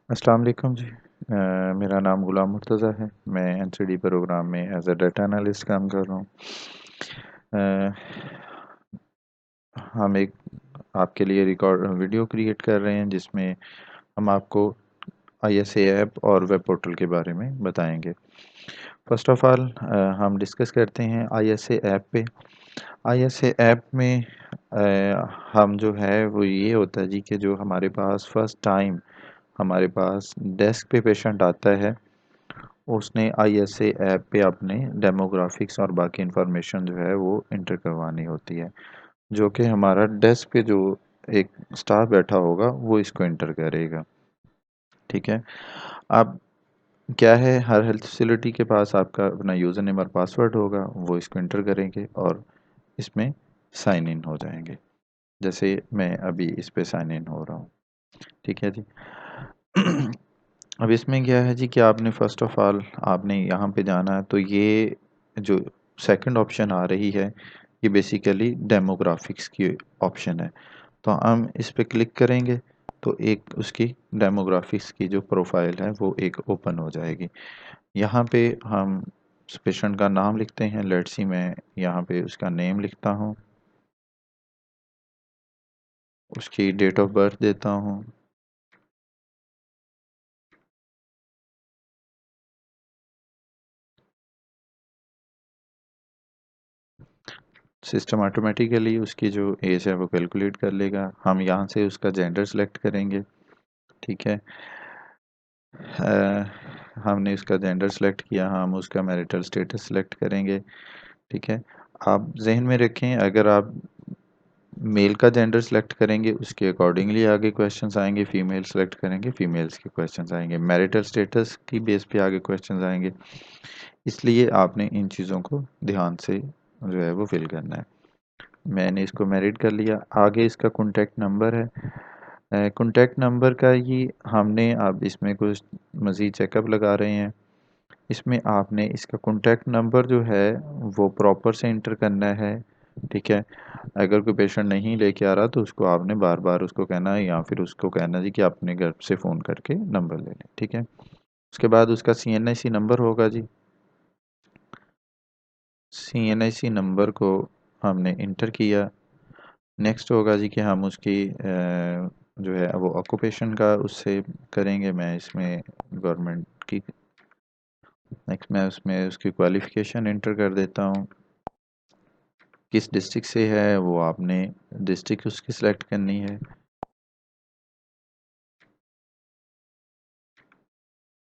अस्सलाम वालेकुम जी। मेरा नाम गुलाम मुर्तज़ा है। मैं एनसीडी प्रोग्राम में एज अ डाटा एनालिस्ट काम कर रहा हूँ। हम एक आपके लिए रिकॉर्ड वीडियो क्रिएट कर रहे हैं जिसमें हम आपको आईएसए ऐप और वेब पोर्टल के बारे में बताएंगे। फर्स्ट ऑफ ऑल हम डिस्कस करते हैं आईएसए ऐप पे। आईएसए ऐप में हम जो है वो ये होता है जी कि जो हमारे पास फर्स्ट टाइम हमारे पास डेस्क पे पेशेंट आता है, उसने आईएसए ऐप पे अपने डेमोग्राफिक्स और बाकी इंफॉर्मेशन जो है वो इंटर करवानी होती है, जो कि हमारा डेस्क पे जो एक स्टाफ बैठा होगा वो इसको इंटर करेगा। ठीक है। अब क्या है, हर हेल्थ फैसिलिटी के पास आपका अपना यूज़र नेम और पासवर्ड होगा, वो इसको इंटर करेंगे और इसमें साइन इन हो जाएंगे। जैसे मैं अभी इस पे साइन इन हो रहा हूँ। ठीक है जी। अब इसमें क्या है जी कि आपने फर्स्ट ऑफ ऑल आपने यहाँ पे जाना है, तो ये जो सेकंड ऑप्शन आ रही है ये बेसिकली डेमोग्राफिक्स की ऑप्शन है। तो हम इस पे क्लिक करेंगे तो एक उसकी डेमोग्राफिक्स की जो प्रोफाइल है वो एक ओपन हो जाएगी। यहाँ पे हम पेशेंट का नाम लिखते हैं। लेट्स सी मैं यहाँ पे उसका नेम लिखता हूँ, उसकी डेट ऑफ बर्थ देता हूँ, सिस्टम ऑटोमेटिकली उसकी जो एज है वो कैलकुलेट कर लेगा। हम यहाँ से उसका जेंडर सेलेक्ट करेंगे। ठीक है। हमने उसका जेंडर सेलेक्ट किया, हम उसका मैरिटल स्टेटस सेलेक्ट करेंगे। ठीक है। आप जहन में रखें, अगर आप मेल का जेंडर सेलेक्ट करेंगे उसके अकॉर्डिंगली आगे क्वेश्चंस आएंगे, फीमेल सेलेक्ट करेंगे फीमेल्स के क्वेश्चंस आएंगे, मैरिटल स्टेटस की बेस पे आगे क्वेश्चंस आएंगे। इसलिए आपने इन चीज़ों को ध्यान से जो है वो फिल करना है। मैंने इसको मैरिड कर लिया। आगे इसका कॉन्टैक्ट नंबर है। कॉन्टैक्ट नंबर का ही हमने अब इसमें कुछ मज़ीद चेकअप लगा रहे हैं। इसमें आपने इसका कॉन्टैक्ट नंबर जो है वो प्रॉपर से इंटर करना है। ठीक है। अगर कोई पेशेंट नहीं लेके आ रहा तो उसको आपने बार बार उसको कहना है या फिर उसको कहना जी कि अपने घर से फ़ोन करके नंबर ले लें। ठीक है। उसके बाद उसका CNIC नंबर होगा जी। CNIC नंबर को हमने इंटर किया। नेक्स्ट होगा जी कि हम उसकी जो है वो ऑक्यूपेशन का उससे करेंगे। मैं इसमें गवर्नमेंट की, नेक्स्ट मैं उसमें उसकी क्वालिफ़िकेशन इंटर कर देता हूँ। किस डिस्ट्रिक्ट से है वो आपने डिस्ट्रिक्ट उसकी सिलेक्ट करनी है।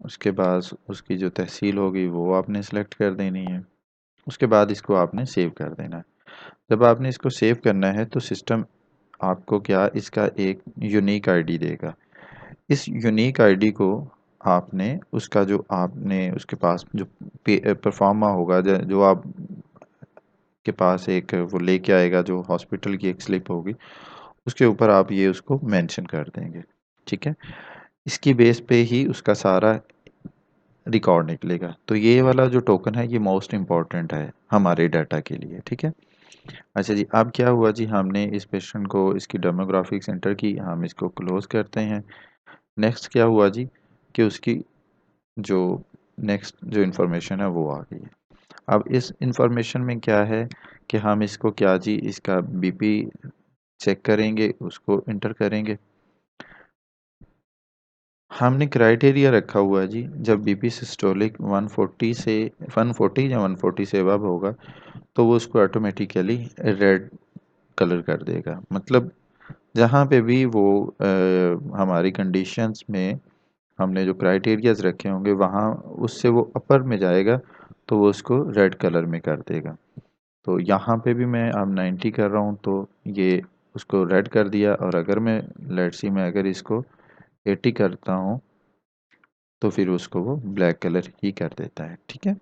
उसके बाद उसकी जो तहसील होगी वो आपने सेलेक्ट कर देनी है। उसके बाद इसको आपने सेव कर देना है। जब आपने इसको सेव करना है तो सिस्टम आपको क्या इसका एक यूनिक आईडी देगा। इस यूनिक आईडी को आपने उसका जो आपने उसके पास जो परफॉर्मा होगा, जो आप के पास एक वो लेके आएगा, जो हॉस्पिटल की एक स्लिप होगी, उसके ऊपर आप ये उसको मेंशन कर देंगे। ठीक है। इसकी बेस पे ही उसका सारा रिकॉर्ड निकलेगा। तो ये वाला जो टोकन है ये मोस्ट इम्पॉर्टेंट है हमारे डाटा के लिए। ठीक है। अच्छा जी, अब क्या हुआ जी, हमने इस पेशेंट को इसकी डेमोग्राफिक्स एंटर की, हम इसको क्लोज करते हैं। नेक्स्ट क्या हुआ जी कि उसकी जो नेक्स्ट जो इन्फॉर्मेशन है वो आ गई है। अब इस इंफॉर्मेशन में क्या है कि हम इसको क्या जी इसका बीपी चेक करेंगे, उसको इंटर करेंगे। हमने क्राइटेरिया रखा हुआ है जी, जब बीपी सिस्टोलिक 140 से 140 या 140 से अबव होगा तो वो उसको ऑटोमेटिकली रेड कलर कर देगा। मतलब जहाँ पे भी वो हमारी कंडीशंस में हमने जो क्राइटेरियाज रखे होंगे वहाँ उससे वो अपर में जाएगा तो वो उसको रेड कलर में कर देगा। तो यहाँ पे भी मैं अब 90 कर रहा हूँ तो ये उसको रेड कर दिया, और अगर मैं लेट्स सी मैं अगर इसको 80 करता हूँ तो फिर उसको वो ब्लैक कलर ही कर देता है। ठीक है।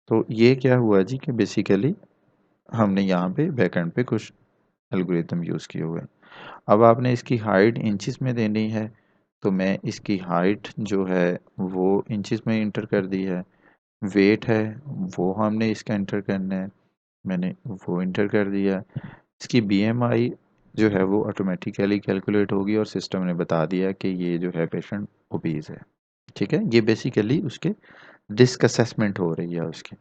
तो ये क्या हुआ जी कि बेसिकली हमने यहाँ पे बैकएंड पे कुछ एल्गोरिथम यूज़ किए हुए हैं। अब आपने इसकी हाइट इंचेस में देनी है, तो मैं इसकी हाइट जो है वो इंचेस में इंटर कर दी है। वेट है वो हमने इसका इंटर करना है, मैंने वो इंटर कर दिया। इसकी BMI जो है वो ऑटोमेटिकली कैलकुलेट होगी और सिस्टम ने बता दिया कि ये जो है पेशेंट ओबीज है। ठीक है, ये बेसिकली उसके डिस्क असेसमेंट हो रही है उसकी।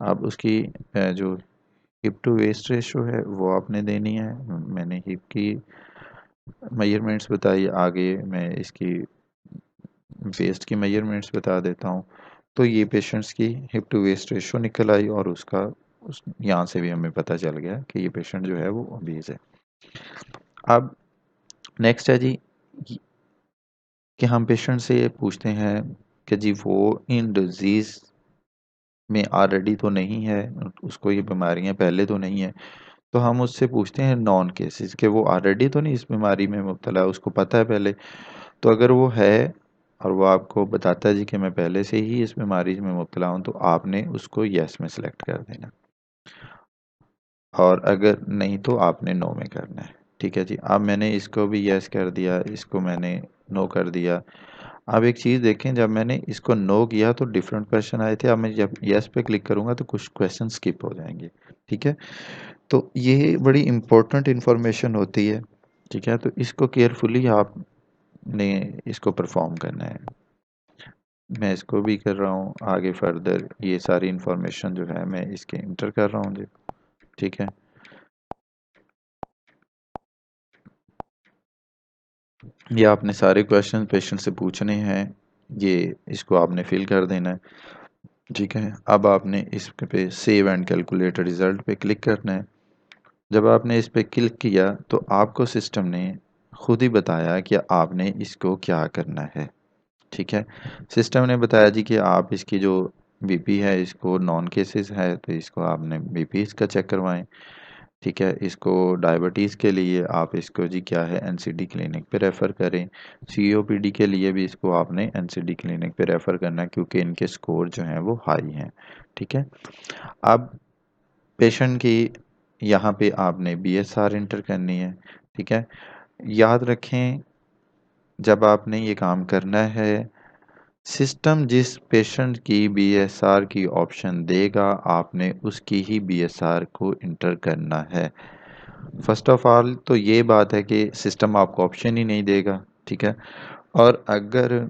अब उसकी जो हिप टू वेस्ट रेशो है वो आपने देनी है। मैंने हिप की मेजरमेंट्स बताई, आगे मैं इसकी वेस्ट की मेजरमेंट्स बता देता हूँ। तो ये पेशेंट्स की हिप टू वेस्ट रेशो निकल आई और उसका यहाँ से भी हमें पता चल गया कि ये पेशेंट जो है वो ओबीज है। अब नेक्स्ट है जी कि हम पेशेंट से ये पूछते हैं कि जी वो इन डिजीज़ में ऑलरेडी तो नहीं है, उसको ये बीमारियां पहले तो नहीं है, तो हम उससे पूछते हैं नॉन केसेस कि वो ऑलरेडी तो नहीं इस बीमारी में मुब्तला है, उसको पता है पहले। तो अगर वो है और वो आपको बताता है जी कि मैं पहले से ही इस बीमारी में मुब्तला हूँ, तो आपने उसको यस में सेलेक्ट कर देना, और अगर नहीं तो आपने नो में करना है। ठीक है जी, अब मैंने इसको भी यस कर दिया, इसको मैंने नो कर दिया। अब एक चीज़ देखें, जब मैंने इसको नो किया तो डिफरेंट क्वेश्चन आए थे, अब मैं जब यस पे क्लिक करूँगा तो कुछ क्वेश्चन स्किप हो जाएंगे। ठीक है, तो ये बड़ी इम्पोर्टेंट इन्फॉर्मेशन होती है। ठीक है, तो इसको केयरफुली आपने इसको परफॉर्म करना है। मैं इसको भी कर रहा हूँ आगे फर्दर, ये सारी इन्फॉर्मेशन जो है मैं इसके इंटर कर रहा हूँ जी। ठीक है, ये आपने सारे क्वेश्चन पेशेंट से पूछने हैं, ये इसको आपने फिल कर देना है। ठीक है, अब आपने इस पे सेव एंड कैलकुलेट रिजल्ट पे क्लिक करना है। जब आपने इस पे क्लिक किया तो आपको सिस्टम ने खुद ही बताया कि आपने इसको क्या करना है। ठीक है, सिस्टम ने बताया जी कि आप इसकी जो बीपी है इसको नॉन केसेस है, तो इसको आपने बीपी इसका चेक करवाएं। ठीक है, इसको डायबिटीज़ के लिए आप इसको जी क्या है एनसीडी क्लिनिक पे रेफ़र करें। सीओपीडी के लिए भी इसको आपने एनसीडी क्लिनिक पे रेफ़र करना है, क्योंकि इनके स्कोर जो हैं वो हाई हैं। ठीक है, अब पेशेंट की यहाँ पे आपने बीएसआर इंटर करनी है। ठीक है, याद रखें जब आपने ये काम करना है, सिस्टम जिस पेशेंट की बीएसआर की ऑप्शन देगा आपने उसकी ही बीएसआर को इंटर करना है। फर्स्ट ऑफ ऑल तो ये बात है कि सिस्टम आपको ऑप्शन ही नहीं देगा। ठीक है, और अगर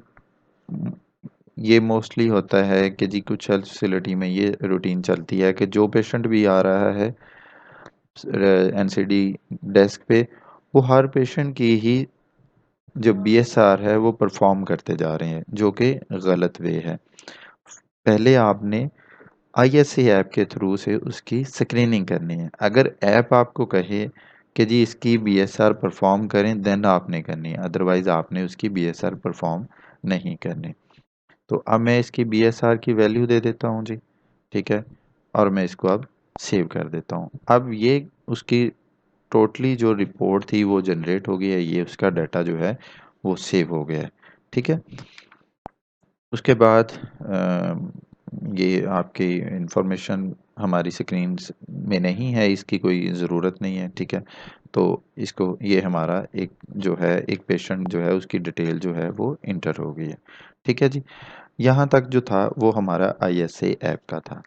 ये मोस्टली होता है कि जी कुछ हेल्थ फैसिलिटी में ये रूटीन चलती है कि जो पेशेंट भी आ रहा है एनसीडी डेस्क पे, वो हर पेशेंट की ही जो बीएसआर है वो परफॉर्म करते जा रहे हैं, जो कि गलत वे है। पहले आपने आईएससी ऐप के थ्रू से उसकी स्क्रीनिंग करनी है। अगर ऐप आपको कहे कि जी इसकी बीएसआर परफॉर्म करें, देन आपने करनी है, अदरवाइज आपने उसकी बीएसआर परफॉर्म नहीं करनी। तो अब मैं इसकी बीएसआर की वैल्यू दे देता हूँ जी। ठीक है, और मैं इसको अब सेव कर देता हूँ। अब ये उसकी टोटली जो रिपोर्ट थी वो जनरेट हो गई है, ये उसका डाटा जो है वो सेव हो गया है। ठीक है, उसके बाद ये आपकी इंफॉर्मेशन हमारी स्क्रीन में नहीं है, इसकी कोई ज़रूरत नहीं है। ठीक है, तो इसको ये हमारा एक जो है एक पेशेंट जो है उसकी डिटेल जो है वो इंटर हो गई है। ठीक है जी, यहाँ तक जो था वो हमारा आईएसए ऐप का था।